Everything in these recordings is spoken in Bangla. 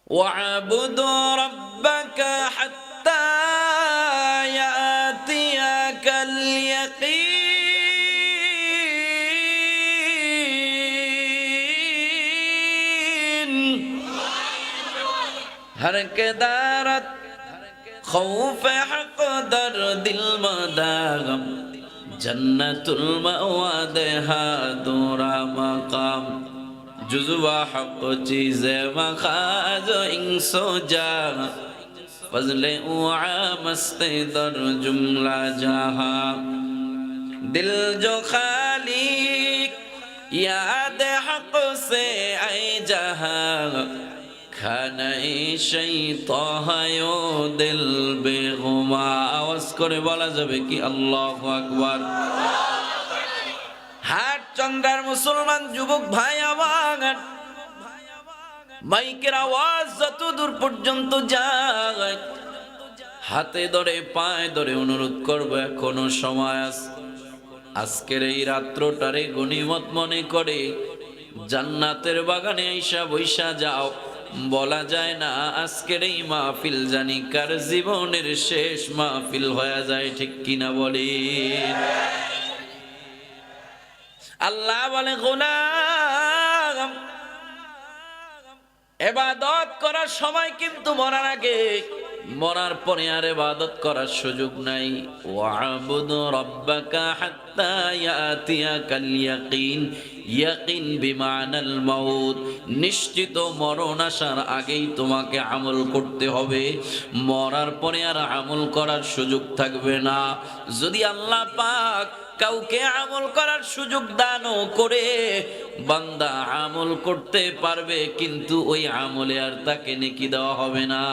ওয়াবুদু রাব্বাকা হাত্তা ইয়াতিয়াকাল ইয়াকিন। हर के दारत खौफ हक दर दिल मदागम जन्नतुल मवादे हा दूरा मकाम जुज़वा हक चीज़े मखाज इंसो जा फजले उआ मस्ते दर जुमला जहा दिल जो खाली याद हक से आई जहा খানাই শৈতাহায়ো দিল বেগুমা। আওয়াজ করে বলা যাবে কি আল্লাহু আকবার। হাট চন্দ্রার মুসলমান যুবক ভাই আমার, মাইকের আওয়াজ যত দূর পর্যন্ত যায়, হাতে ধরে পায়ে ধরে অনুরোধ করব, এখনো সময় আছে। আজকের এই রাত্রটারে গনিমত মনে করে জান্নাতের বাগানে আইসা বইসা যাও। বলা যায় না আজকের এই মাহফিল জানি কার জীবনের শেষ মাহফিল হয়ে যায়, ঠিক কিনা বলি। আল্লাহ বলে গোলাম, ইবাদত করার সময় কিন্তু মরার আগে, মরার পরে আর ইবাদত করার সুযোগ নাই। ওয়াবুদু রাব্বাকা হাত্তা ইয়াতিয়াকাল ইয়াকিন। ইয়াকিন বিমানাল মাউত, নিশ্চিত মরণ আসার আগেই তোমাকে আমল করতে হবে, মরার পরে আর আমল করার সুযোগ থাকবে না। যদি আল্লাহ পাক কাউকে আমল করার সুযোগ দানও করে, বান্দা আমল করতে পারবে কিন্তু ওই আমলে আর তাকে নেকি দেওয়া হবে না।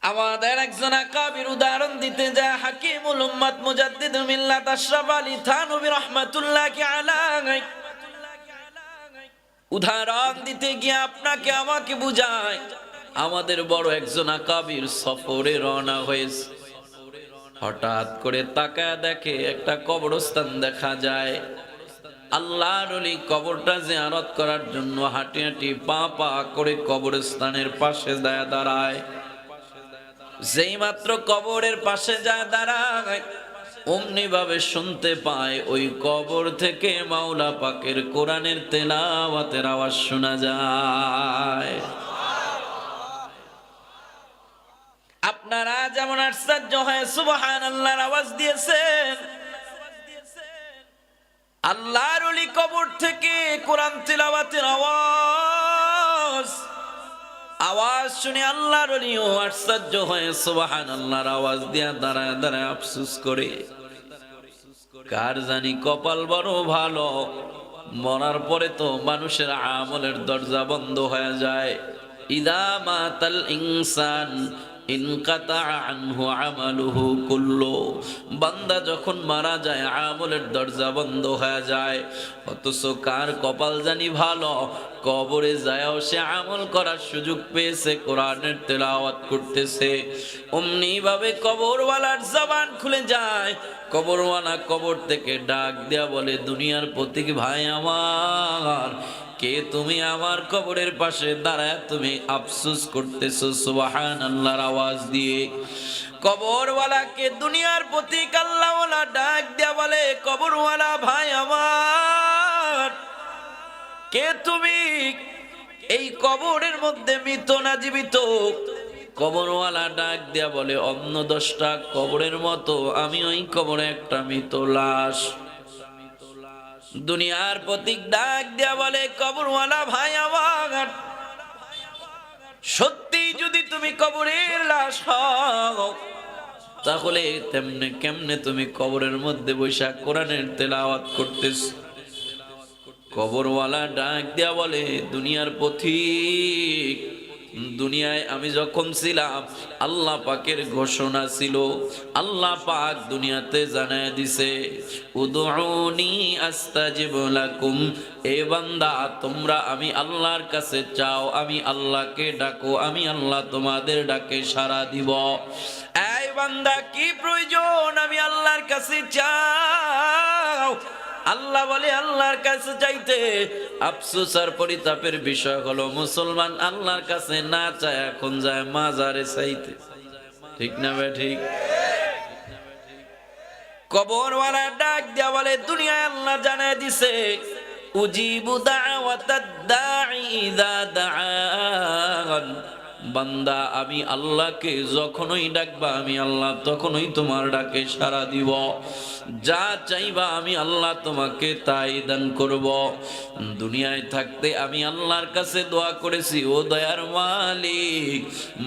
আমাদের একজন আকাবির উদাহরণ দিতে যায় হাকিমুল উম্মাত মুজাদ্দিদুল মিল্লাত আশরাফ আলী থানভী রাহমাতুল্লাহি আলাইহি। উদাহরণ দিতে গিয়ে আপনাকে আমাকে বুঝায়, আমাদের বড় একজন আকাবির সফরে রওনা হয়েছে। হঠাৎ করে তাকায় দেখে একটা কবরস্থান দেখা যায়। আল্লাহর ওলি কবরটা জিয়ারত করার জন্য হাঁটি হাঁটি পা পা করে কবরস্থানের পাশে দাঁড়ায়। যেই মাত্র কবরের পাশে যায় দাঁড়ায়, অমনি ভাবে শুনতে পায় ওই কবর থেকে মাওলা পাকের কোরআনের তেলাওয়াতের আওয়াজ শোনা যায়। আপনারা যেমন আশ্চর্য হয়ে সুবহানাল্লাহর আওয়াজ দিয়েছেন, আল্লাহর ওলি কবর থেকে কোরআন তেলাওয়াতের আওয়াজ শুনে আল্লাহর ওলিও আশ্চর্য হয়ে সুবহানাল্লাহর আওয়াজ দিয়া দাঁড়ায় দাঁড়ায় আফসোস করে। কার জানি কপাল বড় ভালো, মরার পরে তো মানুষের আমলের দরজা বন্ধ হয়ে যায়। ইদা মাতাল ইনসান ইনকাতা আনহু আমালুহু কুল্লু। বান্দা যখন মারা যায় আমলের দরজা বন্ধ হয়ে যায়। অথচ কার কপাল জানি ভালো, কবরে যায়ও সে আমল করার সুযোগ পেয়েছে, কোরআনের তেলাওয়াত করতেছে। অমনি ভাবে কবরওয়ালার জবান খুলে যায়। কবরওয়ালা কবর থেকে ডাক দেয়া বলে, দুনিয়ার প্রতীক ভাই আমার, কে তুমি আমার কবরের পাশে দাঁড়ায় তুমি আফসোস করতেছো সুবহানাল্লাহর আওয়াজ দিয়ে। কবরওয়ালাকে দুনিয়ার প্রতীক আল্লাহওয়ালা ডাক দেয়া বলে, কবরওয়ালা ভাই আমার, কে তুমি? এই কবরের মধ্যে মৃত না জীবিত? কবরওয়ালা ডাক দেয়া বলে, অন্য 10টা কবরের মতো আমি ওই কবরে একটা মৃত লাশ। দুনিয়ার প্রতীক ডাক দেয়া বলে, কবরওয়ালা ভাই আমার, সত্যি যদি তুমি কবরের লাশ হও, তাহলে তেমনে কেমনে তুমি কবরের মধ্যে বৈশা কোরআনের তেলাওয়াত করতেছ? কবরওয়ালা ডাক দেয়া বলে, দুনিয়ার পথিক দুনিয়ায় আমি যখন ছিলাম আল্লাহ পাকের ঘোষণা ছিল, আল্লাহ পাক দুনিয়াতে জানায় দিছে, উদউনি আস্তাজিব লাকুম, এ বান্দা তোমরা আমি আল্লাহর কাছে চাও, আমি আল্লাহকে ডাকো, আমি আল্লাহ তোমাদের ডাকে সাড়া দিব। এই বান্দা কি প্রয়োজন, আমি আল্লাহর কাছে চাও। আল্লাহ বলে আল্লাহর কাছে চাইতে আফসোস আর পরিতাপের বিষয় হলো মুসলমান আল্লাহর কাছে না চায়, এখন যায় মাজারে চাইতে। ঠিক না বে ঠিক? কবরওয়ালা ডাক দিয়া বলে দুনিয়ায় আল্লাহ জানায় দিছে, উজিবু দাওয়াতাদ দাঈ ইযা দাআন, বান্দা আমি আল্লাহকে যখনই ডাকবা আমি আল্লাহ তখনই তোমার ডাকে সাড়া দিব, যা চাইবা আমি আল্লাহ তোমাকে তাই দান করব। দুনিয়ায় থাকতে আমি আল্লাহর কাছে দোয়া করেছি, ও দয়ার মালিক,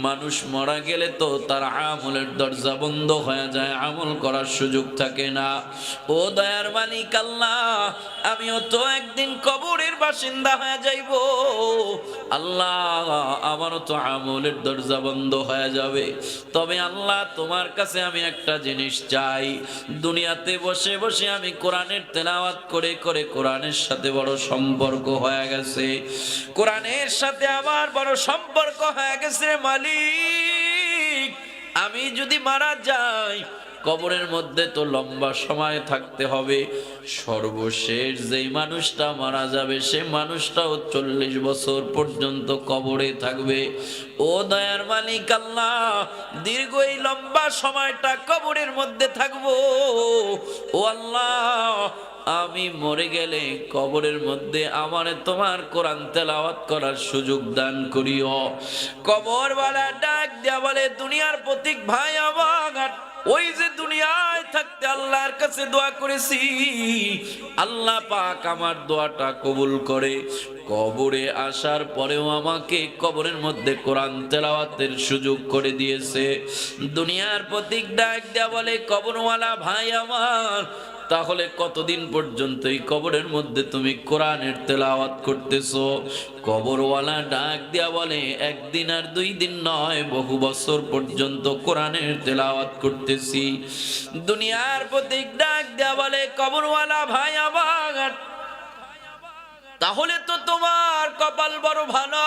মানুষ মারা গেলে তো তার আমলের দরজা বন্ধ হয়ে যায়, আমল করার সুযোগ থাকে না। ও দয়ার মালিক আল্লাহ, আমিও তো একদিন কবরের বাসিন্দা হয়ে যাইব, আল্লাহ আমারও তো আমলের দরজা বন্ধ হয়ে যাবে। তবে আল্লাহ তোমার কাছে আমি একটা জিনিস চাই, দুনিয়াতে বসে বসে আমি কোরআনের তেলাওয়াত করে করে কোরআনের সাথে বড় সম্পর্ক হয়ে গেছে, কোরআনের সাথে আমার বড় সম্পর্ক হয়ে গেছে মালিক। আমি যদি মারা যাই কবরের মধ্যে তো লম্বা সময় থাকতে হবে, সর্বশেষ যেই মানুষটা মারা যাবে সে মানুষটাও 40 বছর পর্যন্ত কবরে থাকবে। ও দয়ার মালিক আল্লাহ, দীর্ঘ এই লম্বা সময়টা কবরের মধ্যে থাকবো, ও আল্লাহ আমি মরে গেলে কবরের মধ্যে আমারে তোমার কোরআন তেলাওয়াত করার সুযোগ দান করিও। কবরওয়ালা ডাক দিয়া বলে দুনিয়ার প্রতীক ভাই আমার, ওই যে দুনিয়ায় থাকতে আল্লাহর কাছে দোয়া করেছি, আল্লাহ পাক আমার দোয়াটা কবুল করে কবরে আসার পরেও আমাকে কবরের মধ্যে কোরআন তেলাওয়াতের সুযোগ করে দিয়েছে। দুনিয়ার প্রতীক ডাক দেয়া বলে কবরওয়ালা ভাই আমার, তাহলে কতদিন পর্যন্ত এই কবরের মধ্যে তুমি কোরআনের তেলাওয়াত করতেছো? কবরওয়ালা ডাক দিয়া বলে একদিন আর 2 দিন নয়, বহু বছর পর্যন্ত কোরআনের তেলাওয়াত করতেছি। দুনিয়ার প্রতীক ডাক দিয়া বলে কবরওয়ালা ভাই আমার, তাহলে তো তোমার কপাল বড় ভালো,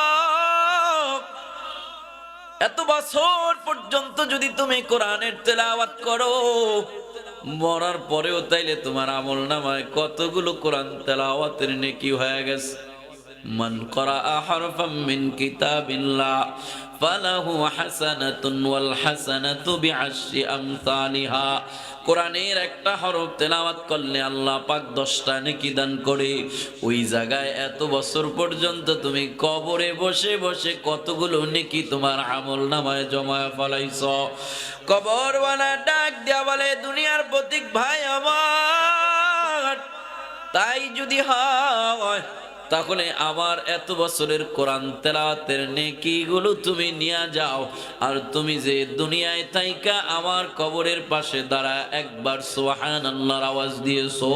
এত বছর পর্যন্ত যদি তুমি কোরআনের তেলাওয়াত করো, মরার পরেও তাইলে তোমার আমল নামায় কতগুলো কোরআন তেলাওয়াতের নেকি হয়ে গেছে। মান করাআ হারফাম মিন কিতাবিল্লাহ ফালাহু হাসানাতুন ওয়াল হাসানাতু বিআশরি আমসালিহা, কোরআনের একটা হরফ তেলাওয়াত করলে আল্লাহ পাক 10টা নেকি দান করে। ওই জায়গায় এত বছর পর্যন্ত তুমি কবরে বসে বসে কতগুলো নেকি তোমার আমল নামায় জমায় ফলাইছো। কবরওয়ালা ডাক দিয়া বলে দুনিয়ার প্রতীক ভাই আমার, তাই যদি হয় তাহলে আমার এত বছরের কোরআন তেলাওয়াতের নেকিগুলো তুমি নিয়ে যাও, আর তুমি যে দুনিয়ায় থাইকা আমার কবরের পাশে দাঁড়া একবার সুবহানাল্লাহর আওয়াজ দিয়েছো,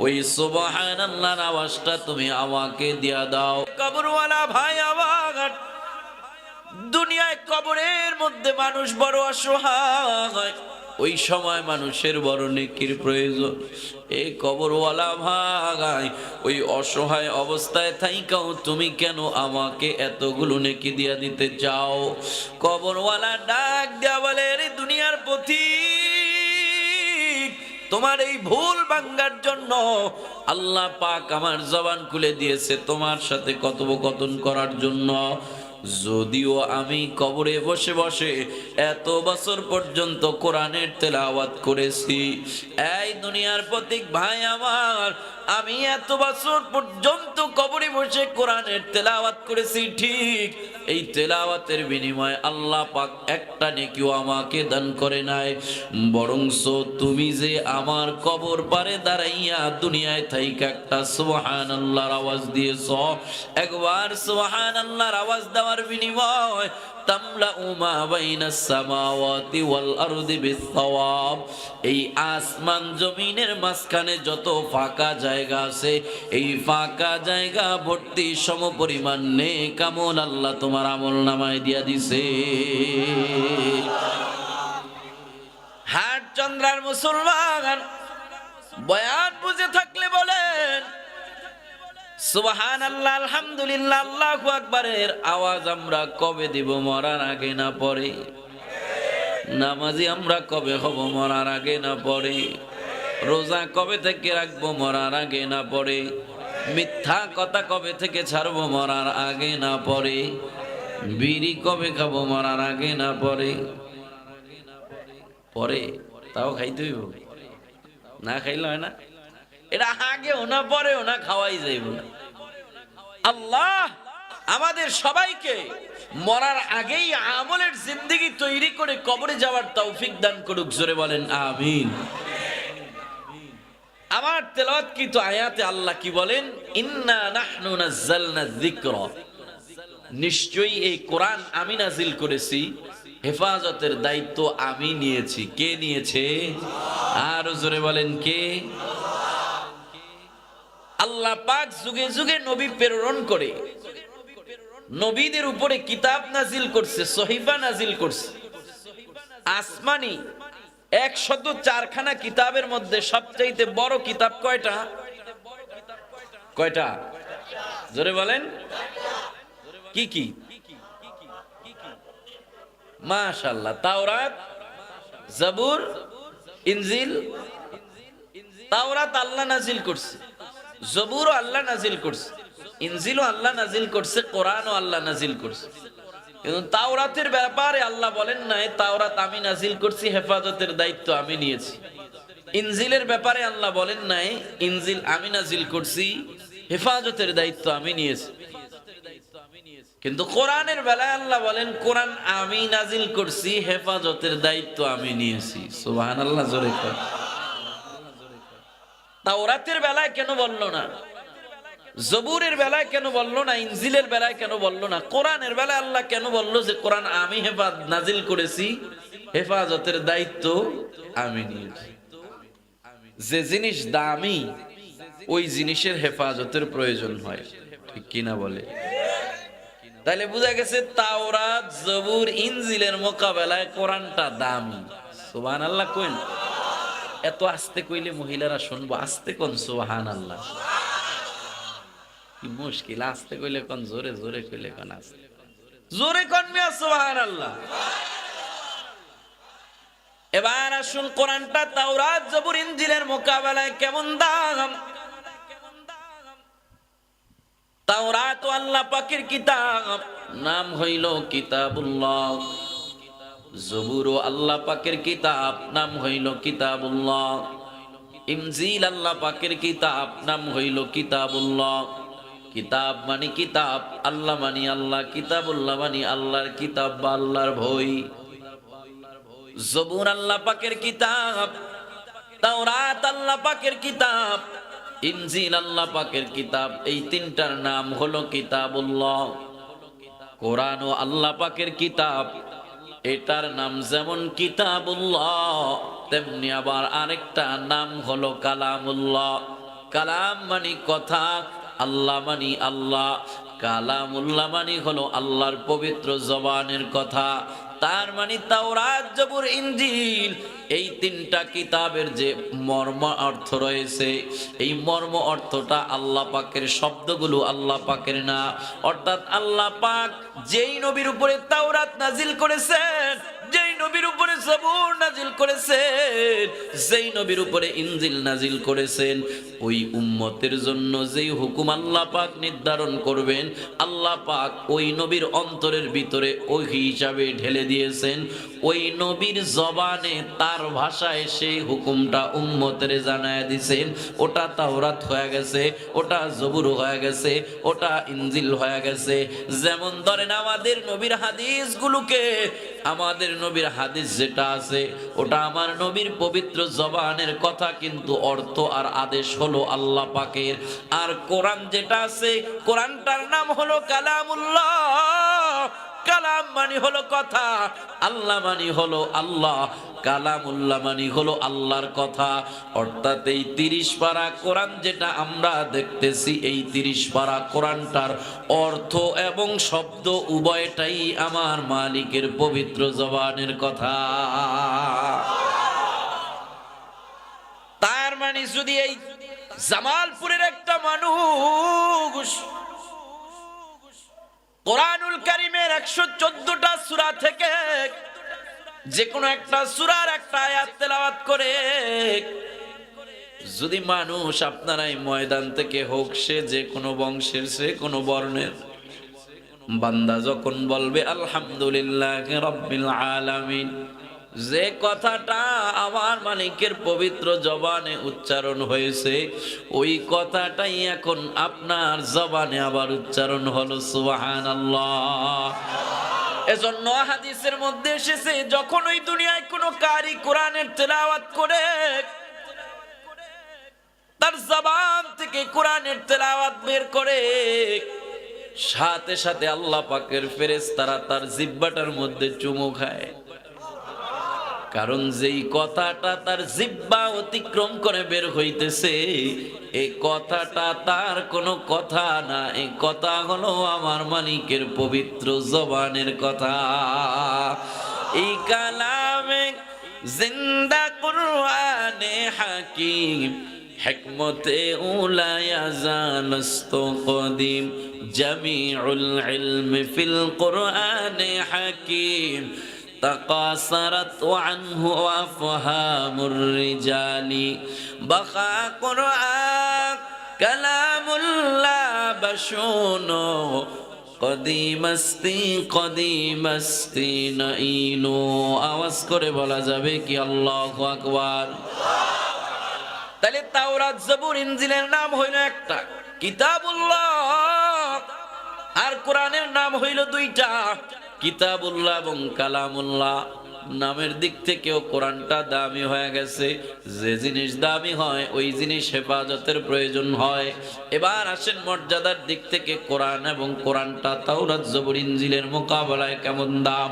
ওই সুবহানাল্লাহর আওয়াজটা তুমি আমাকে দিয়া দাও। কবরওয়ালা ভাই আমার, দুনিয়ায় কবরের মধ্যে মানুষ বড় অসহায়, ওই সময় মানুষের বড় নেকির প্রয়োজন। এই কবরওয়ালা ভাই, ওই অসহায় অবস্থায় থাইকাও তুমি কেন আমাকে এতগুলো নেকি দিয়া দিতে চাও? কবরওয়ালা ডাক দেয়া বলে রে দুনিয়ার পথিক, তোমার এই ভুল ভাঙার জন্য আল্লাহ পাক আমার জবান খুলে দিয়েছে তোমার সাথে কথোপকথন করার জন্য। যদিও আমি কবরে বসে বসে এত বছর পর্যন্ত কোরআনের তেলাওয়াত করেছি, এই দুনিয়ার প্রতীক ভাই আমার, আমি এত বছর পর্যন্ত কবরে বসে কোরআনের তেলাওয়াত করেছি ঠিক, এই তেলাওয়াতের বিনিময়ে আল্লাহ পাক একটা নেকিও আমাকে দান করে নাই, বরংস তুমি যে আমার কবর পারে দাঁড়াইয়া দুনিয়ায় থাইকা একটা সুবহানাল্লাহর আওয়াজ দিয়েছ, একবার সুবহানাল্লাহর আওয়াজ দেওয়ার বিনিময় তামলাউ মা বাইনাস সামাওয়াতি ওয়াল আরদি বিস-সাওয়াব। এই আসমান জমিনের মাঝখানে যত ফাঁকা জায়গা আছে, এই ফাঁকা জায়গা ভর্তি সমপরিমাণ নেক আমল আল্লাহ তোমার আমলনামায় দিয়া দিছে। হাট চন্দ্রার মুসলমান, বয়ান বুঝে থাকলে বলেন সুবহানাল্লাহ, আলহামদুলিল্লাহ, আল্লাহু আকবারের আওয়াজ আমরা কবে দিব? মরার আগে না পরে? নামাজি আমরা কবে হব? মরার আগে না পরে? রোজা কবে থেকে রাখবো? মরার আগে না পরে? মিথ্যা কথা কবে থেকে ছাড়বো? মরার আগে না পরে? বিড়ি কবে খাবো? মরার আগে না পরে? পরে তাও খাইতে হইব, না খাইলে হয় না। এটা আগেও না পরেও না, খাওয়াই যাইব না। আল্লাহ আমাদের সবাইকে মরার আগেই আমলের জিন্দেগি তৈরি করে কবরে যাওয়ার তৌফিক দান করুক। জোরে বলেন আমিন। আমার তেলাওয়াতকৃত আয়াতে আল্লাহ কি বলেন? ইন্না নাহনু নাযালনা যিকরা, নিশ্চয়ই এই কোরআন আমি নাজিল করেছি, হেফাজতের দায়িত্ব আমি নিয়েছি। কে নিয়েছে? আর জোরে বলেন কে? আল্লাহ পাক যুগে যুগে নবী প্রেরণ করে নবীদের উপরে কিতাব নাজিল করছে, সহিফা নাজিল করছে। আসমানি 104খানা কিতাবের মধ্যে সবচাইতে বড় কিতাব কয়টা? কয়টা? জোরে বলেন। কি কি? মাশাআল্লাহ, তাওরাত, জাবুর, ইনজিল। তাওরাত আল্লাহ নাজিল করছে, জবুরও আল্লাহ নাজিল করছে, ইনজিলও আল্লাহ নাজিল করছে, কোরআনও আল্লাহ নাজিল করছে। কিন্তু তাওরাতের ব্যাপারে আল্লাহ বলেন নাই তাওরাত আমি নাজিল করছি, হেফাজতের দায়িত্ব আমি নিয়েছি। ইনজিলের ব্যাপারে আল্লাহ বলেন নাই ইনজিল আমি নাজিল করছি, হেফাজতের দায়িত্ব আমি নিয়েছি। কিন্তু কোরআনের বেলায় আল্লাহ বলেন কোরআন আমি নাজিল করছি, হেফাজতের দায়িত্ব আমি নিয়েছি। সুবহানাল্লাহ, জোরে কর। তাওরাতের বেলায় কেন বললো না? জবুরের বেলায় কেন বললো না? ইনজিলের বেলায় কেন বললো না? কোরআনের বেলায় আল্লাহ কেন বললো যে কোরআন আমি নাজিল করেছি, হেফাজতের দায়িত্ব আমি নিয়েছি? যে জিনিস দামি ওই জিনিসের হেফাজতের প্রয়োজন হয়, ঠিক কিনা বলে? তাইলে বোঝা গেছে তাওরাত, জবুর, ইনজিলের মোকাবেলায় কোরআনটা দামি। সুবহানাল্লাহ কইন। এত আস্তে কইলে মহিলারা শুনবো, আস্তে কোন সুবহানাল্লাহ। কি মুশকিল, আস্তে কইলে কোন, জোরে জোরে কইলে কোন, আস্তে জোরে কোন মিয়া সুবহানাল্লাহ। এবার আসুন কোরআনটা তাওরাত, জবুর, ইনজিলের মোকাবেলায় কেমন দাম। তাওরাত আল্লাহ পাকের কিতাব, নাম হইল কিতাবুল্লাহ। জবুর আল্লাহ পাকের কিতাব, নাম হইল কিতাবুল্লাহ। ইনজিল আল্লাহ পাকের কিতাব, নাম হইল কিতাবুল্লাহ। কিতাব মানে কিতাব, আল্লাহ মানে আল্লাহ, কিতাবুল্লাহ মানে আল্লাহর কিতাব বা আল্লাহর বই। জবুর আল্লাহ পাকের কিতাব, তাওরাত আল্লাহ পাকের কিতাব, ইনজিল আল্লাহ পাকের কিতাব। এই তিনটার নাম হলো কিতাবুল্লাহ। কোরআন ও আল্লাহ পাকের কিতাব, এটার নাম যেমন কিতাবুল্লাহ, তেমনি আবার আরেকটা নাম হলো কালামুল্লাহ। কালাম মানে কথা, আল্লাহ মানি আল্লাহ, কালামুল্লাহ মানি হলো আল্লাহর পবিত্র জবানের কথা। তার মানে তাওরাত, জবুর, ইনজিল এই তিনটা কিতাবের যে মর্ম অর্থ রয়েছে, এই মর্ম অর্থটা আল্লাহ পাকের শব্দগুলো আল্লাহ পাকের না। অর্থাৎ আল্লাহ পাক যেই নবীর উপরে তাওরাত নাজিল করেছেন, যেই নবীর উপরে জবুর নাজিল করেছেন, যেই নবীর উপরে ইনজিল নাজিল করেছেন, ওই উম্মতের জন্য যেই হুকুম আল্লাহ পাক নির্ধারণ করবেন, আল্লাহ পাক ওই নবীর অন্তরের ভিতরে ওই হিসাবে ঢেলে দিয়েছেন। ওই নবীর জবানে তার ভাষায় সেই হুকুমটা উম্মতের জানায় দিয়েছেন। ওটা তাওরাত হয়ে গেছে, ওটা জবুর হয়ে গেছে, ওটা ইনজিল হয়ে গেছে। যেমন ধরেন আমাদের নবীর হাদিসগুলোকে, আমাদের নবীর হাদিস যেটা আছে ওটা আমার নবীর পবিত্র জবানের কথা, কিন্তু অর্থ আর আদেশ হলো আল্লাহ পাকের। আর কোরআন যেটা আছে, কোরআনটার নাম হলো কালামুল্লাহ। কালাম মানে হলো কথা, আল্লাহ মানে হলো আল্লাহ, কালামুল্লাহ মানে হলো আল্লাহর কথা। অর্থাৎ এই 30 পারা কোরআন যেটা আমরা দেখতেছি, এই 30 পারা কোরআনটার অর্থ এবং শব্দ উভয়টাই আমার মালিকের পবিত্র জবানের কথা। তার মানে যদি এই জামালপুরের একটা মানুষ কোরআনুল কারীমের 114টা সূরা থেকে যে কোনো একটা সূরার একটা আয়াত তেলাওয়াত করে, যদি মানুষ আপনারা এই ময়দান থেকে হোক, সে যে কোনো বংশের, সে কোনো বর্ণের, বান্দা যখন বলবে আলহামদুলিল্লাহি রাব্বিল আলামিন, যে কথাটা আমার মালিকের পবিত্র জবানে উচ্চারণ হয়েছে, ওই কথাটাই এখন আপনার জবানে আবার উচ্চারণ হলো সুবহানাল্লাহ। এজন্য হাদিসের মধ্যে এসেছে, যখন ওই দুনিয়ায় কোনো কারি কোরআনের তেলাওয়াত করে, তার জবান থেকে কোরআনের তেলাওয়াত বের করে, সাথে সাথে আল্লাহ পাকের ফেরেশতারা তার জিহ্বাটার মধ্যে চুমু খায়। কারণ যেই কথাটা তার জিহ্বা অতিক্রম করে বের হইতেছে, এই কথাটা তার কোনো কথা না, এই কথা হলো আমার মালিকের পবিত্র জবানের কথা। এই কালামে জিন্দা কুরআনে হাকিম, হিকমতে উলা ইয়াজালুস্ত কদিম, জামিউল ইলমি ফিল কুরআনে হাকিম, تقاصرت عنه أفهام الرجال، بقى قرآن كلام الله بشونو، قديم استی نئینو। আওয়াজ করে বলা যাবে কি আল্লাহু আকবার? তাহলে তাওরাত, জবুর, ইনজিলের নাম হইল একটা কিতাবুল্লাহ, আর কোরআনের নাম হইল দুইটা, কিতাবুল্লাহ এবং কালামুল্লাহ। নামের দিক থেকেও কোরআনটা দামি হয়ে গেছে। যে জিনিস দামি হয় ওই জিনিস হেফাজতের প্রয়োজন হয়। এবার আসেন মর্যাদার দিক থেকে কোরআন এবং কোরআনটা তাওরাত, জবুর, ইনজিলের মোকাবেলায় কেমন দাম।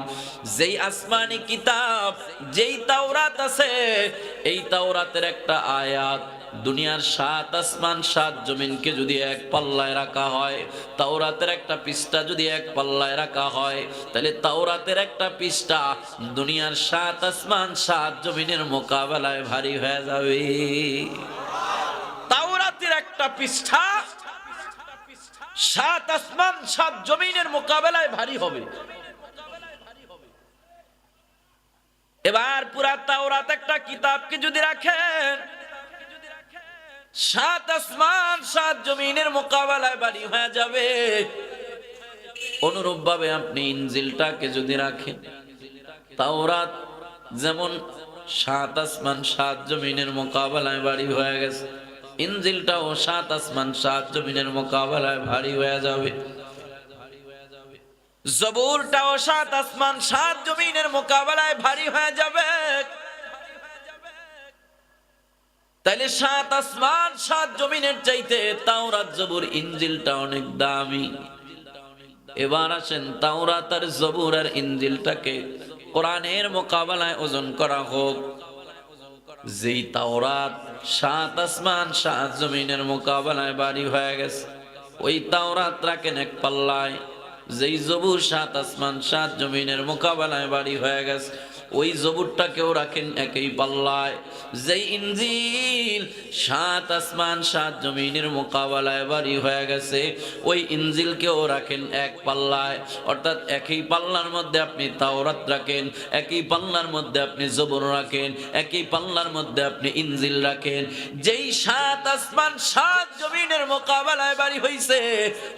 যেই আসমানি কিতাব, যেই তাওরাত আছে, এই তাওরাতের একটা আয়াত দুনিয়ার 7 আসমান 7 জমিনকে যদি এক পাল্লায় রাখা হয়, তাওরাতের একটা পৃষ্ঠা যদি এক পাল্লায় রাখা হয়, তাহলে তাওরাতের একটা পৃষ্ঠা দুনিয়ার 7 আসমান 7 জমিনের মোকাবেলায় ভারী হয়ে যাবে। তাওরাতের একটা পৃষ্ঠা 7 আসমান 7 জমিনের মোকাবেলায় ভারী হবে। এবার পুরা তাওরাত একটা কিতাবকে যদি রাখেন, 7 আসমান 7 জমিনের মোকাবেলায় ভারী হয়ে যাবে। অনুরূপ ভাবে আপনি ইনজিলটাকে যদি রাখেন, তাওরাত যেমন 7 আসমান 7 জমিনের মোকাবেলায় ভারী হয়ে গেছে, ইনজিলটাও 7 আসমান 7 জমিনের মোকাবেলায় ভারী হয়ে যাবে। জবুরটাও 7 আসমান 7 জমিনের মোকাবেলায় ভারী হয়ে যাবে। তাইলে 7 আসমান 7 জমিনের চাইতে তাওরাত, জবুর, ইনজিলটা অনেক দামি। এবার আসেন তাওরাত আর জবুর আর ইনজিলটাকে কোরআনের মোকাবেলায় ওজন করা হোক। যেই তাওরাত 7 আসমান 7 জমিনের মোকাবেলায় ভারী হয়ে গেছে, ওই তাওরাত রাখেন এক পাল্লায়। যেই জবুর 7 আসমান 7 জমিনের মোকাবেলায় ভারী হয়ে গেছে, ওই জবুরটাকেও রাখেন একই পাল্লায়। যেই ইনজিল 7 আসমান 7 জমিনের মোকাবেলায় ভারী হয়ে গেছে, ওই ইনজিলকেও রাখেন এক পাল্লায়। অর্থাৎ একই পাল্লার মধ্যে আপনি তাওরাত রাখেন, একই পাল্লার মধ্যে আপনি জবুর রাখেন, একই পাল্লার মধ্যে আপনি ইনজিল রাখেন। যেই 7 আসমান 7 জমিনের মোকাবেলায় ভারী হইছে,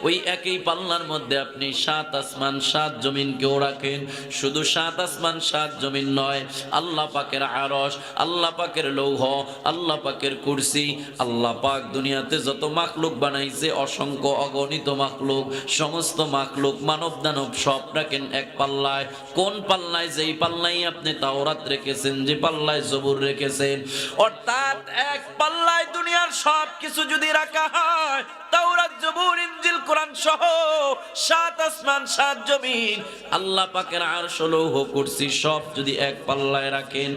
ওই একই পাল্লার মধ্যে আপনি 7 আসমান 7 জমিনকেও রাখেন। শুধু 7 আসমান 7 জমিন নয়, আল্লাহ পাকের আরশ, আল্লাহ পাকের লৌহ, আল্লাহ পাকের কুরসি, আল্লাহ পাক দুনিয়াতে যত মাখলুক বানাইছে, অসংখ্য অগণিত মাখলুক, সমস্ত মাখলুক, মানব দানব সব রাখেন এক পাল্লায়। কোন পাল্লায়? যেই পাল্লায় আপনি তাওরাত রেখেছেন, যে পাল্লায় জবুর রেখেছেন। অর্থাৎ এক পাল্লায় দুনিয়ার সব কিছু যদি রাখা হয়, তাওরাত তাওরাত জবুর ইনজিল কোরআন সহ 7 আসমান 7 জমিন আল্লাহ পাকের আরশ লৌহ কুরসি সব যদি এক পাল্লায় রাখেন,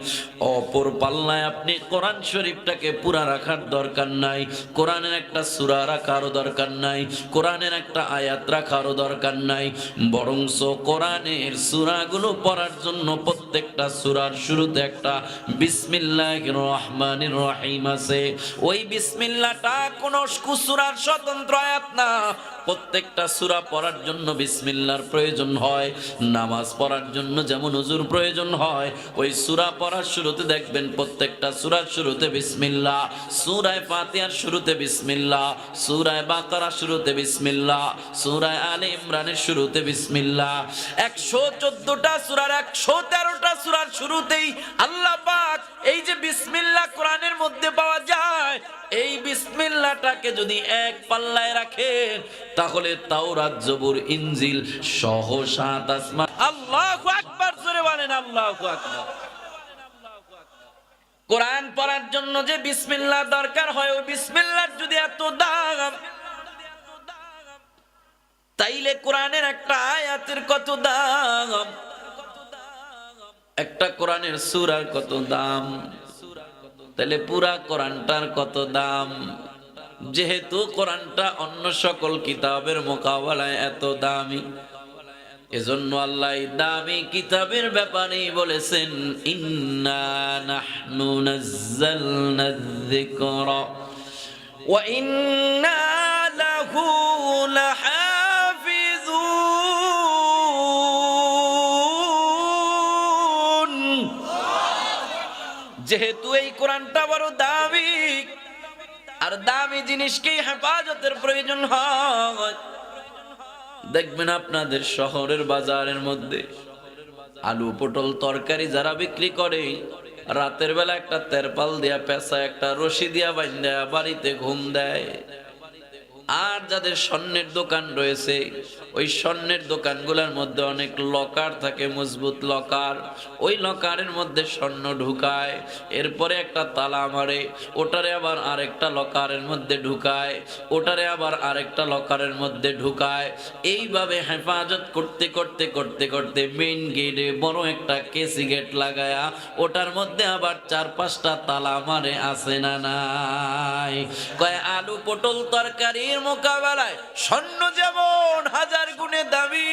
অপর পাল্লায় আপনি কোরআন শরীফটাকে পুরা রাখার দরকার নাই, কোরআনের একটা সূরা রাখারও দরকার নাই, কোরআনের একটা আয়াত রাখারও দরকার নাই, বরংস কোরআনের সূরাগুলো পড়ার জন্য প্রত্যেকটা সূরার শুরুতে একটা বিসমিল্লাহির রহমানির রহিম আছে। ওই বিসমিল্লাহটা কোন সূরার স্বতন্ত্র আয়াত না, প্রত্যেকটা সূরা পড়ার জন্য বিসমিল্লাহর প্রয়োজন হয়। নামাজ পড়ার জন্য যেমন ওযুর প্রয়োজন হয়, ওই সূরা পড়ার শুরুতে দেখবেন প্রত্যেকটা সূরার শুরুতে বিসমিল্লাহ, সূরা ফাতিহার শুরুতে বিসমিল্লাহ, সূরা বাকারা শুরুতে বিসমিল্লাহ, সূরা আলে ইমরানের শুরুতে বিসমিল্লাহ। 114টা সূরার 113টা সূরার শুরুতেই আল্লাহ পাক এই যে বিসমিল্লাহ কোরআনের মধ্যে পাওয়া যায়, এই বিসমিল্লাহটাকে যদি এক পাল্লায় রাখেন তাহলে তাওরাত জবুর ইনজিল সহ 7 আসমান। আল্লাহু আকবার, জোরে বলেন আল্লাহু আকবার। কোরআন পড়ার জন্য যে বিসমিল্লাহ দরকার হয়, ওই বিসমিল্লাহর যদি এত দাম, তাইলে কোরআনের একটা আয়াতের কত দাম, একটা কোরআনের সূরার কত দাম, তাহলে পুরা কোরআনটার কত দাম। যেহেতু কোরআনটা অন্য সকল কিতাবের মোকাবেলায় এত দামি, এজন্য আল্লাহ দামি কিতাবের ব্যাপারে বলেছেন ইন্না নাহনু নাযালনা যিকরা ওয়া ইন্না লাহু লাহাফিজুন। যেহেতু এই কোরআনটা বড় দামি, আর দামি জিনিসকেই হেফাজতের প্রয়োজন হয়। দেখবেন আপনাদের শহরের বাজারের মধ্যে আলু পটল তরকারি যারা বিক্রি করে, রাতের বেলা একটা তেরপাল দিয়া পেঁচা একটা রশি দিয়া বাঁধা বাড়িতে ঘুম দেয়। আর যাদের স্বর্ণের দোকান রয়েছে, ওই স্বর্ণের দোকানগুলোর মধ্যে অনেক লকার থাকে, মজবুত লকার, ওই লকারের মধ্যে স্বর্ণ ঢুকায়, এরপরে একটা তালা মারে, ওটারে আবার আরেকটা লকারের মধ্যে ঢুকায়, ওটারে আবার আরেকটা লকারের মধ্যে ঢুকায়। এইভাবে হেফাজত করতে করতে করতে করতে মেইন গেটে বড় একটা কেসি গেট লাগায়া ওটার মধ্যে আবার 4-5টা তালা মারে, আছে না নাই? কয় আলু পটল তরকারির মোকাবেলায় স্বর্ণ যেমন 1000 গুণে দামি,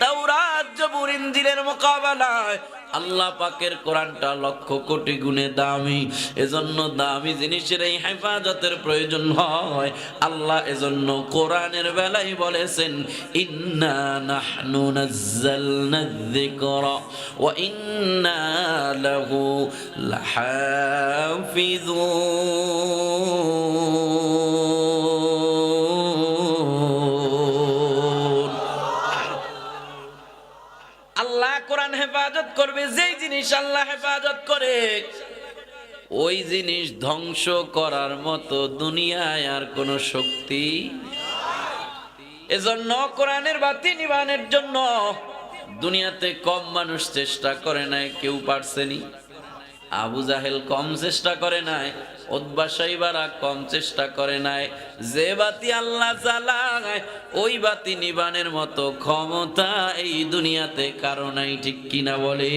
তাওরাত জবুর ইনজিলের মোকাবেলায় আল্লাহ পাকের কোরআনটা 1,00,000 কোটি গুণে দামি। এজন্য দামি জিনিসের এই হেফাজতের প্রয়োজন হয়। আল্লাহ এজন্য কোরআনের বেলায় বলেছেন ইন্না নাহনু নাযালনা যিকরা ওয়া ইন্না লাহু লাহাফিজুন। আল্লাহ কোরআন হেফাজত করবে। যেই জিনিস আল্লাহ হেফাজত করে, ওই জিনিস ধ্বংস করার মতো দুনিয়ায় আর কোনো শক্তি। এজন্য কোরআনের বাতি নিবানের জন্য দুনিয়াতে কম মানুষ চেষ্টা করে নাই, কেউ পারছেনি। আবু জাহেল কম চেষ্টা করে নাই, উতবা শাইবারা কম চেষ্টা করে নাই। যে বাতি আল্লাহ জ্বালায়, ওই বাতি নিবানের মতো ক্ষমতা এই দুনিয়াতে কারো নাই, ঠিক কিনা বলে?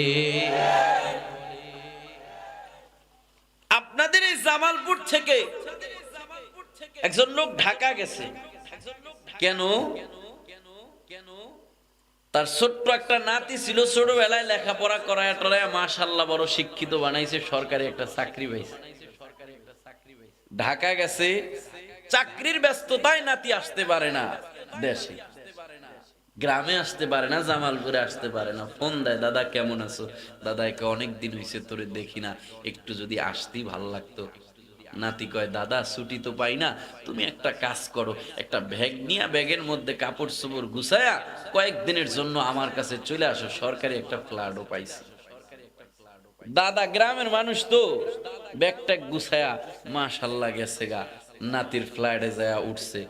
আপনাদের এই জামালপুর থেকে একজন লোক ঢাকা গেছে। কেন? তার ছোট্ট একটা নাতি ছিল, ছোটবেলায় লেখাপড়া করায় টরায় মাশাআল্লাহ বড় শিক্ষিত বানাইছে, সরকারি একটা চাকরি পাইছে। ঢাকা গেছে, চাকরির ব্যস্ততায় নাতি আসতে পারে না দেশে, গ্রামে আসতে পারে না, জামালপুরে আসতে পারে না। ফোন দেয়, দাদা কেমন আছো? দাদা একে অনেকদিন হয়েছে তোরে দেখি না, একটু যদি আসতেই ভালো লাগতো। নাতি কয়, দাদা ছুটি তো পাই না, তুমি একটা কাজ করো, একটা ব্যাগ নিয়ে ব্যাগের মধ্যে কাপড় চোপড় গুছায়া কয়েকদিনের জন্য আমার কাছে চলে আসো, সরকারি একটা ফ্ল্যাটও পাইছি। দাদা গ্রামের মানুষ তো, ব্যাগটা গুছায়া মাশাআল্লাহ গেছে গা, নাতির ফ্ল্যাটে যায় উঠছে।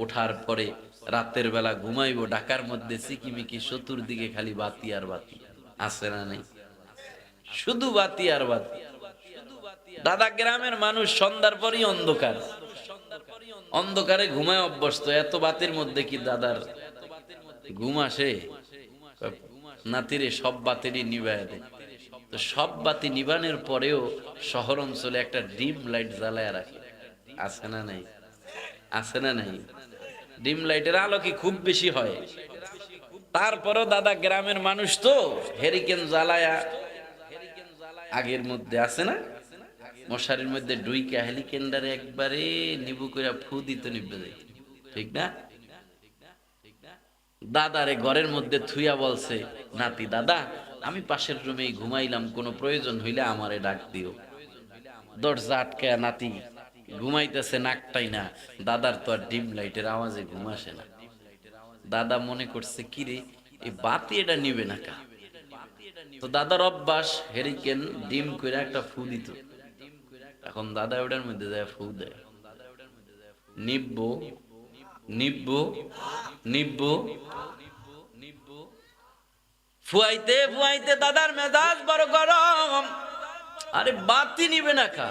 ওঠার পরে রাতের বেলা ঘুমাইবো, ঢাকার মধ্যে সিকিমিকি চতুর্দিকে খালি বাতি আর বাতি, আছে না নেই? শুধু বাতি আর বাতি। দাদা গ্রামের মানুষ, সন্ধ্যার পরই অন্ধকার। অন্ধকারে ঘুমায় অভ্যস্ত, এত বাতির মধ্যে কি দাদার ঘুম আসে? নাতিরে সব বাতিরই নিবায় দেয়। তো সব বাতি নিবানের পরেও শহর অঞ্চলে একটা ডিম লাইট জ্বালায় রাখে, আছে না নাই? আছে না নাই? ডিম লাইটের আলো কি খুব বেশি হয়? তারপরও দাদা গ্রামের মানুষ তো হেরিকেন জ্বালায়া আগের মধ্যে আছে না, মশারির মধ্যে ডুইকা হেলিকেন্ডারে একবারে নিবু করে ফু দিতে নিবে যায়, ঠিক না? দাদারে ঘরের মধ্যে থুইয়া বলছে, নাতি দাদা আমি পাশের রুমে ঘুমাইলাম, কোনো প্রয়োজন হইলে আমারে ডাক দিও। দরজা আটকায়া নাতি ঘুমাইতেছে, নাকটাই না। দাদার তো আর ডিম লাইটের আওয়াজে ঘুম আসে না। দাদা মনে করছে কিরে এই বাতি এটা নিবে না কা। তো দাদার অভ্যাস হেরিকেন ডিম করে একটা ফু দিত। এখন দাদা ওটার মধ্যে যায় ফু দেয়, নিব্বো নিব্বো নিব্বো। ফুয়াইতে ফুয়াইতে দাদার মেজাজ বড় গরম, আরে বাতি নিবে না কা।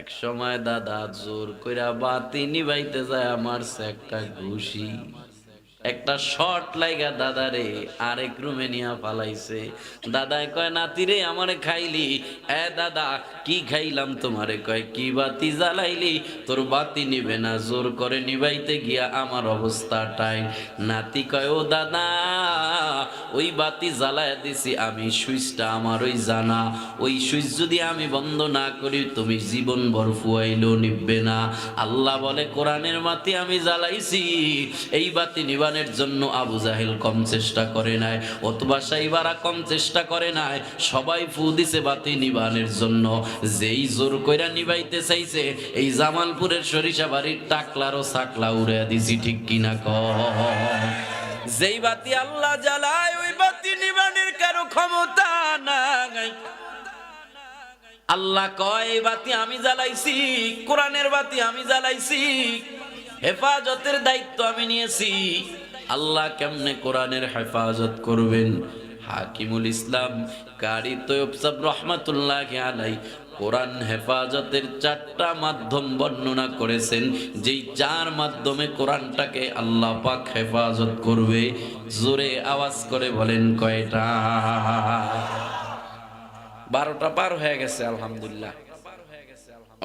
এক সময় দাদা জোর কইরা বাতি নিবাইতে যায়, মারছে একটা ঘুষি, একটা শর্ট লাইগা দাদারে আরেক রুমে নিয়া ফালাইছে। দাদায় কয় নাতি রে আমারে খাইলি? এ দাদা কি খাইলাম তোমারে? কয় কি বাতি জ্বালাইলি? তোর বাতি নিবে না, জোর করে নিবাইতে গিয়া আমার অবস্থাটাই। নাতি কয় ও দাদা ওই বাতি জ্বালায় দিছি আমি, সুইচটা আমার ওই জানা, ওই সুইচ যদি আমি বন্ধ না করি তুমি জীবন ভর ফুয়াইলেও নিবে না। আল্লাহ বলে কোরআনের বাতি আমি জ্বালাইছি, এই বাতি নিবানের জন্য আবু জাহেল কম চেষ্টা করে নাই, অথবা সাইবারা কম চেষ্টা করে নাই, সবাই ফু দিছে বাতি নিবানের জন্য। যেই জোর কইরা নিবাইতে চাইছে এই জামালপুরের সরিষা বাড়ির টাকলারও সাকলা উড়ে দিছি, ঠিক কিনা ক? যেই বাতি আল্লাহ জ্বালায় ওই বাতি নিবানের কারো ক্ষমতা নাই। আল্লাহ কয় এই বাতি আমি জ্বালাইছি, কোরআনের বাতি আমি জ্বালাইছি, হেফাজতের দায়িত্ব আমি নিয়েছি। আল্লাহ কেমনে কোরআনের হেফাজত করবেন? হাকিমুল ইসলাম কারি তৈয়ব সাহেব রহমাতুল্লাহি আলাইহি কোরআন হেফাজতের 4টা মাধ্যম বর্ণনা করেছেন, যেই 4 মাধ্যমে কোরআনটাকে আল্লাহ পাক হেফাজত করবে। জোরে আওয়াজ করে বলেন কয়টা? 12টা পার হয়ে গেছে আলহামদুলিল্লাহ।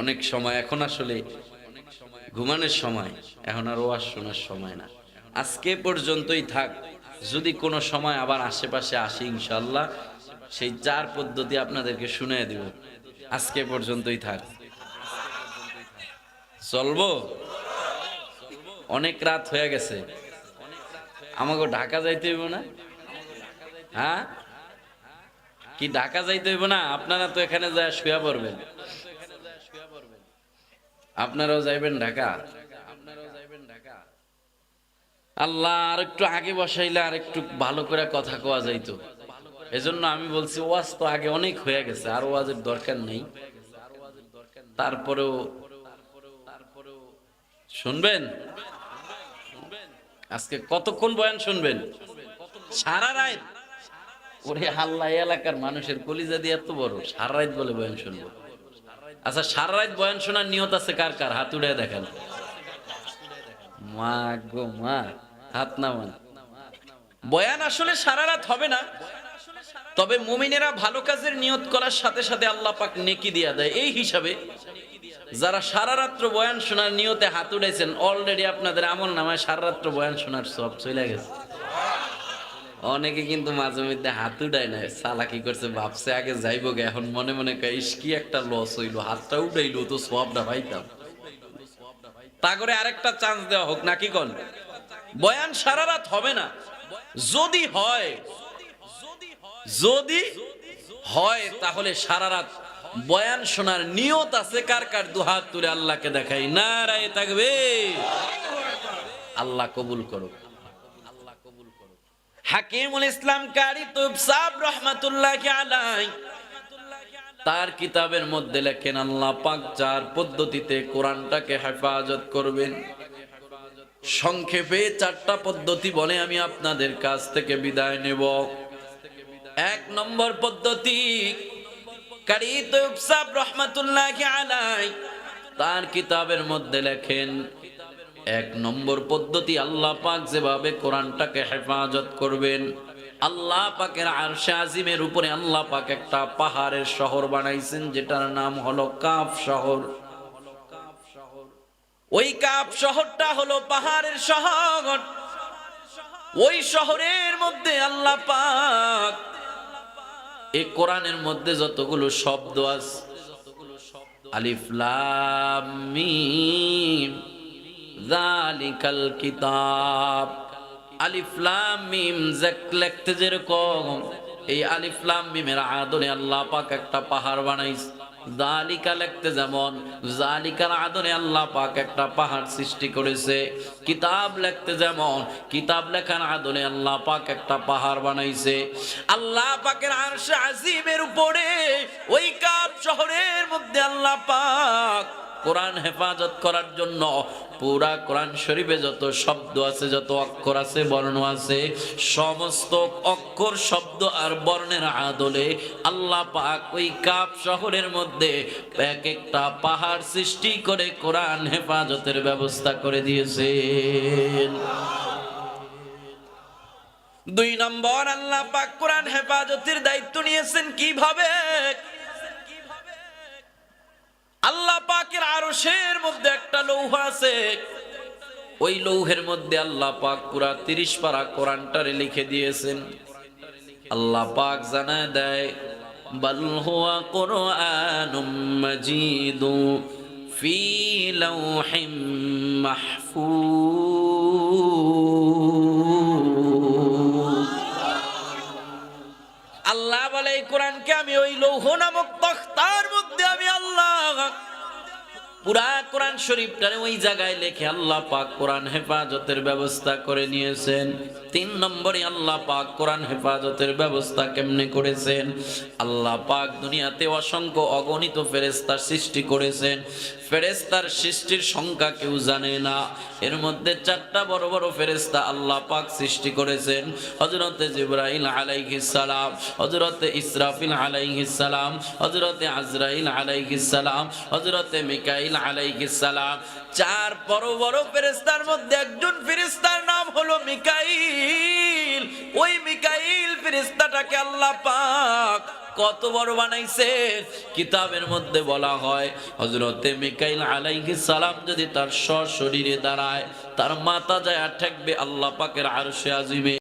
অনেক সময় এখন আসলে ঘুমানোর সময়, এখন আর ওয়াজ শোনার সময় না। আজকে পর্যন্তই থাক, যদি কোনো সময় আবার আশেপাশে আসি ইনশাআল্লাহ সেই 4 পদ্ধতি আপনাদেরকে শুনিয়ে দিব। আজকে পর্যন্তই থাক, চলবো? অনেক রাত হয়ে গেছে, আমাকে ঢাকা যাইতে হইব না? হ্যাঁ কি ঢাকা যাইতে হইব না? আপনারা তো এখানে যায় শুয়া পড়বেন, আপনারাও যাইবেন ঢাকা। আল্লাহ আর একটু আগে বসাইলে আর একটু ভালো করে কথা কোয়া যাইতো। এজন্য আমি বলছি ওয়াজ তো আগে অনেক হয়ে গেছে, আর ওয়াজের দরকার নেই। তারপরেও শুনবেন? আজকে কতক্ষণ বয়ান শুনবেন? সারা রাত? ওরে আল্লাহ, এলাকার মানুষের কলিজা দিয়ে এত বড়, সারা রাত বলে বয়ান শুনবো? আচ্ছা সারা রাত বয়ান শোনার নিয়ত আছে কার কার? হাত উড়ে দেখান। মা গো মা, হাত নামান। বয়ান আসলে সারা রাত হবে না, তবে মুমিনেরা ভালো কাজের নিয়ত করার সাথে সাথে আল্লাহ পাক নেকি দিয়া দেয়। এই হিসাবে যারা সারা রাত্র বয়ান শোনার নিয়তে হাত উড়াইছেন, অলরেডি আপনাদের আমল নামায় সারা রাত্র বয়ান শোনার সব চলে গেছে। অনেকে কিন্তু মাঝে মধ্যে হাত উঠায় না, চালাকি করছে, ভাবছে আগে যাইবো গে, এখন মনে মনে কইস কি একটা লস হইলো, হাতটা উঠাইলো তো সবটা পাইতাম। তা করে আরেকটা চান্স দেওয়া হোক নাকি কোন? বয়ান সারা রাত হবে না, যদি হয়, যদি হয় তাহলে সারা রাত বয়ান শোনার নিয়ত আছে কার কার? দুহাত তুলে আল্লাহকে দেখাই, নারায়ে তাকবীর। আল্লাহ কবুল করুক। হাকিমুল ইসলাম কারি তৈয়ব সাহেব রহমাতুল্লাহি আলাইহি তার কিতাবের মধ্যে লেখেন আল্লাহ পাক 4 পদ্ধতিতে কোরআনটাকে হেফাজত করবেন। সংক্ষেপে 4টা পদ্ধতি বলে আমি আপনাদের কাছ থেকে বিদায় নেব। 1 নম্বর পদ্ধতি, কারি তৈয়ব সাহেব রহমাতুল্লাহি আলাইহি তার কিতাবের মধ্যে লেখেন, এক নম্বর পদ্ধতি আল্লাহ পাক যেভাবে কোরআনটাকে হেফাজত করবেন, আল্লাহ পাকের আরশে আজিমের উপরে আল্লাহ পাক একটা পাহাড়ের শহর বানাইছেন, যেটার নাম হলো কাফ শহর। ওই কাফ শহরটা হলো পাহাড়ের শহর। ওই শহরের মধ্যে আল্লাহ পাক এই কোরআনের মধ্যে যতগুলো শব্দ আছে, আলিফ লাম মিম যালিকাল কিতাব, আলিফ লাম মিম লিখতে যেরকম এই আলিফ লাম মিমের আদলে আল্লাহ পাক একটা পাহাড় বানাইছে, যালিকা লিখতে যেমন যালিকার আদলে আল্লাহ পাক একটা পাহাড় সৃষ্টি করেছে, কিতাব লিখতে যেমন কিতাব লেখার আদলে আল্লাহ পাক একটা পাহাড় বানাইছে। আল্লাহ পাকের আরশে আজিমের উপরে ওই কাফ শহরের মধ্যে আল্লাহ পাক কোরআন হেফাজত করার জন্য পুরা কোরআন শরীফে যত শব্দ আছে, যত অক্ষর আছে, বর্ণ আছে, সমস্ত অক্ষর, শব্দ আর বর্ণের আদলে আল্লাহ পাক ওই কাফ শহরের মধ্যে এক একটা পাহাড় সৃষ্টি করে কোরআন হেফাজতের ব্যবস্থা করে দিয়েছেন। দুই নম্বর, আল্লাহ পাক কোরআন হেফাজতের দায়িত্ব নিয়েছেন কিভাবে? আল্লাহ পাকের আরশের মধ্যে একটা লৌহ আছে, ওই লৌহের মধ্যে আল্লাহ পাক পুরা 30 পারা কোরআনটারে লিখে দিয়েছেন। আল্লাহ পাক জানায় দেয়, বাল হুয়া কুরআনুম মাজিদু ফি লাওহিম মাহফুজ। আল্লাহ বলে এই কোরআনকে আমি ওই লৌহ নামক তখতার মধ্যে আমি আল্লাহ পুরা কোরআন শরীফটারে ওই জায়গায় লিখে আল্লাহ পাক কোরআন হেফাজতের ব্যবস্থা করে নিয়েছেন। 3 নম্বরে আল্লাহ পাক কোরআন হেফাজতের ব্যবস্থা কেমনে করেছেন? আল্লাহ পাক দুনিয়াতে অসংখ্য অগণিত ফেরেশতা সৃষ্টি করেছেন। ফেরেশতার সৃষ্টির সংখ্যা কেউ জানে না। এর মধ্যে 4টা বড় বড় ফেরেশতা আল্লাহ পাক সৃষ্টি করেছেন, হযরতে জিবরাইল আলাইহিস সালাম, হযরতে ইসরাফিল আলাইহিস সালাম, হযরতে আজরাইল আলাইহিস সালাম, হযরতে মিকাইল আলাইহিস সালাম। 4 বড় বড় ফেরেশতার মধ্যে একজন ফেরেশতার নাম হলো মিকাইল। ওই মিকাইল ফেরেশতাটাকে আল্লাহ পাক কত বড় বানাইছে? কিতাবের মধ্যে বলা হয় হযরতে মিকাইল আলাইহিস সালাম যদি তার সশরীরে দাঁড়ায়, তার মাথা যায় ঠেকবে আল্লাহ পাকের আরশে আজিমে।